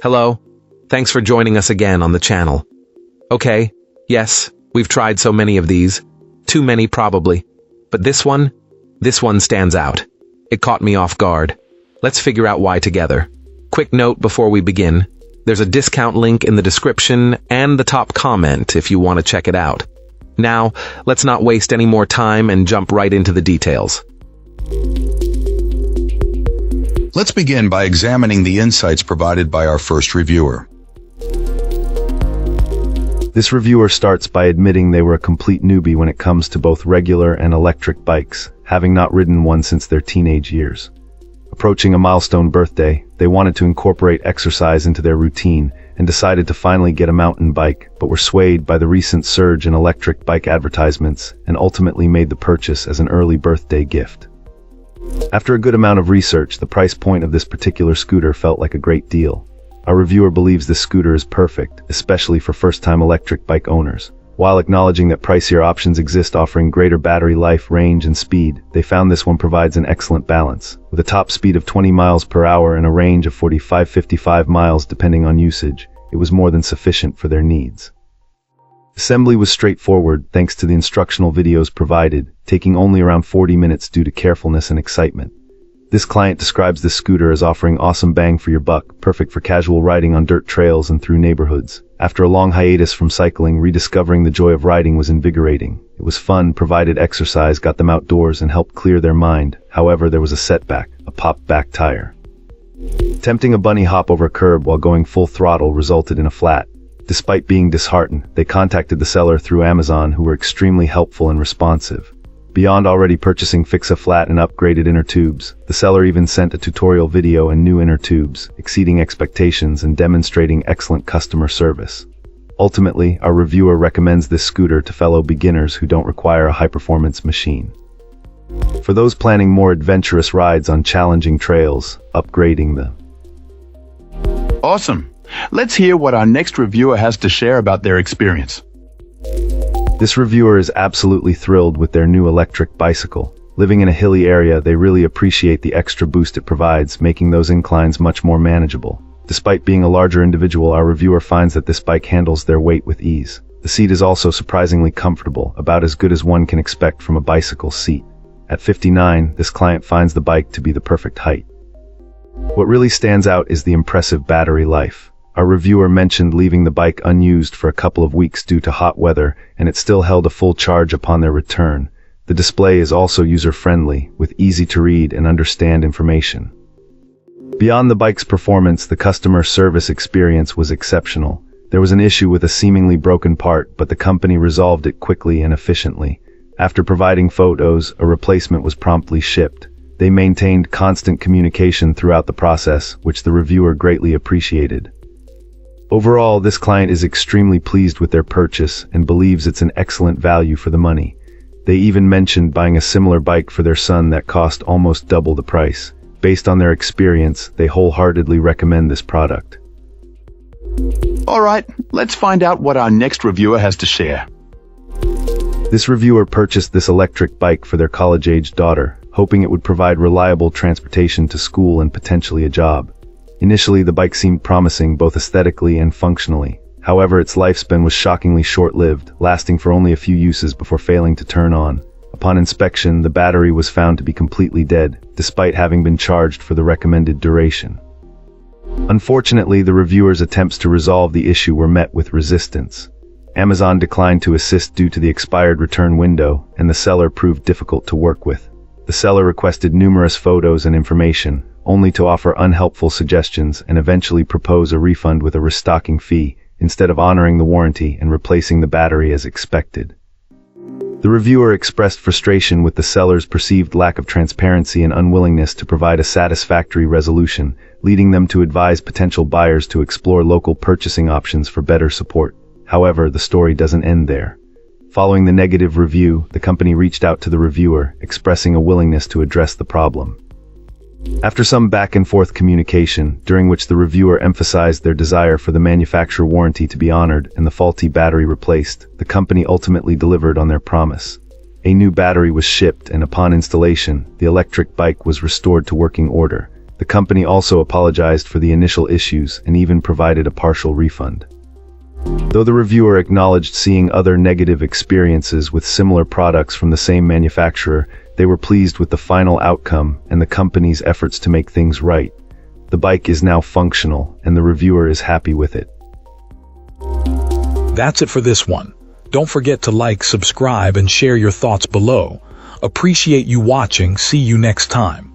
Hello. Thanks for joining us again on the channel. Okay, yes, we've tried so many of these. Too many probably. But this one stands out. It caught me off guard. Let's figure out why together. Quick note before we begin. There's a discount link in the description and the top comment if you want to check it out. Now, let's not waste any more time and jump right into the details. Let's begin by examining the insights provided by our first reviewer. This reviewer starts by admitting they were a complete newbie when it comes to both regular and electric bikes, having not ridden one since their teenage years. Approaching a milestone birthday, they wanted to incorporate exercise into their routine and decided to finally get a mountain bike, but were swayed by the recent surge in electric bike advertisements and ultimately made the purchase as an early birthday gift. After a good amount of research, the price point of this particular scooter felt like a great deal. Our reviewer believes this scooter is perfect, especially for first-time electric bike owners. While acknowledging that pricier options exist offering greater battery life, range, and speed, they found this one provides an excellent balance. With a top speed of 20 miles per hour and a range of 45-55 miles depending on usage, it was more than sufficient for their needs. Assembly was straightforward thanks to the instructional videos provided, taking only around 40 minutes due to carefulness and excitement. This client describes this scooter as offering awesome bang for your buck, perfect for casual riding on dirt trails and through neighborhoods. After a long hiatus from cycling, rediscovering the joy of riding was invigorating. It was fun, provided exercise got them outdoors and helped clear their mind. However, there was a setback, a popped back tire. Attempting a bunny hop over a curb while going full throttle resulted in a flat. Despite being disheartened, they contacted the seller through Amazon, who were extremely helpful and responsive. Beyond already purchasing fix-a-flat and upgraded inner tubes, the seller even sent a tutorial video and new inner tubes, exceeding expectations and demonstrating excellent customer service. Ultimately, our reviewer recommends this scooter to fellow beginners who don't require a high-performance machine. For those planning more adventurous rides on challenging trails, upgrading the Awesome. Let's hear what our next reviewer has to share about their experience. This reviewer is absolutely thrilled with their new electric bicycle. Living in a hilly area, they really appreciate the extra boost it provides, making those inclines much more manageable. Despite being a larger individual, our reviewer finds that this bike handles their weight with ease. The seat is also surprisingly comfortable, about as good as one can expect from a bicycle seat. At 59, this client finds the bike to be the perfect height. What really stands out is the impressive battery life. Our reviewer mentioned leaving the bike unused for a couple of weeks due to hot weather, and it still held a full charge upon their return. The display is also user-friendly, with easy-to-read and understand information. Beyond the bike's performance, the customer service experience was exceptional. There was an issue with a seemingly broken part, but the company resolved it quickly and efficiently. After providing photos, a replacement was promptly shipped. They maintained constant communication throughout the process, which the reviewer greatly appreciated. Overall, this client is extremely pleased with their purchase and believes it's an excellent value for the money. They even mentioned buying a similar bike for their son that cost almost double the price. Based on their experience, they wholeheartedly recommend this product. All right, let's find out what our next reviewer has to share. This reviewer purchased this electric bike for their college-aged daughter, hoping it would provide reliable transportation to school and potentially a job. Initially, the bike seemed promising both aesthetically and functionally. However, its lifespan was shockingly short-lived, lasting for only a few uses before failing to turn on. Upon inspection, the battery was found to be completely dead, despite having been charged for the recommended duration. Unfortunately, the reviewer's attempts to resolve the issue were met with resistance. Amazon declined to assist due to the expired return window, and the seller proved difficult to work with. The seller requested numerous photos and information, only to offer unhelpful suggestions and eventually propose a refund with a restocking fee, instead of honoring the warranty and replacing the battery as expected. The reviewer expressed frustration with the seller's perceived lack of transparency and unwillingness to provide a satisfactory resolution, leading them to advise potential buyers to explore local purchasing options for better support. However, the story doesn't end there. Following the negative review, the company reached out to the reviewer, expressing a willingness to address the problem. After some back-and-forth communication, during which the reviewer emphasized their desire for the manufacturer warranty to be honored and the faulty battery replaced, the company ultimately delivered on their promise. A new battery was shipped, and upon installation, the electric bike was restored to working order. The company also apologized for the initial issues and even provided a partial refund. Though the reviewer acknowledged seeing other negative experiences with similar products from the same manufacturer, they were pleased with the final outcome and the company's efforts to make things right. The bike is now functional, and the reviewer is happy with it. That's it for this one. Don't forget to like, subscribe, and share your thoughts below. Appreciate you watching. See you next time.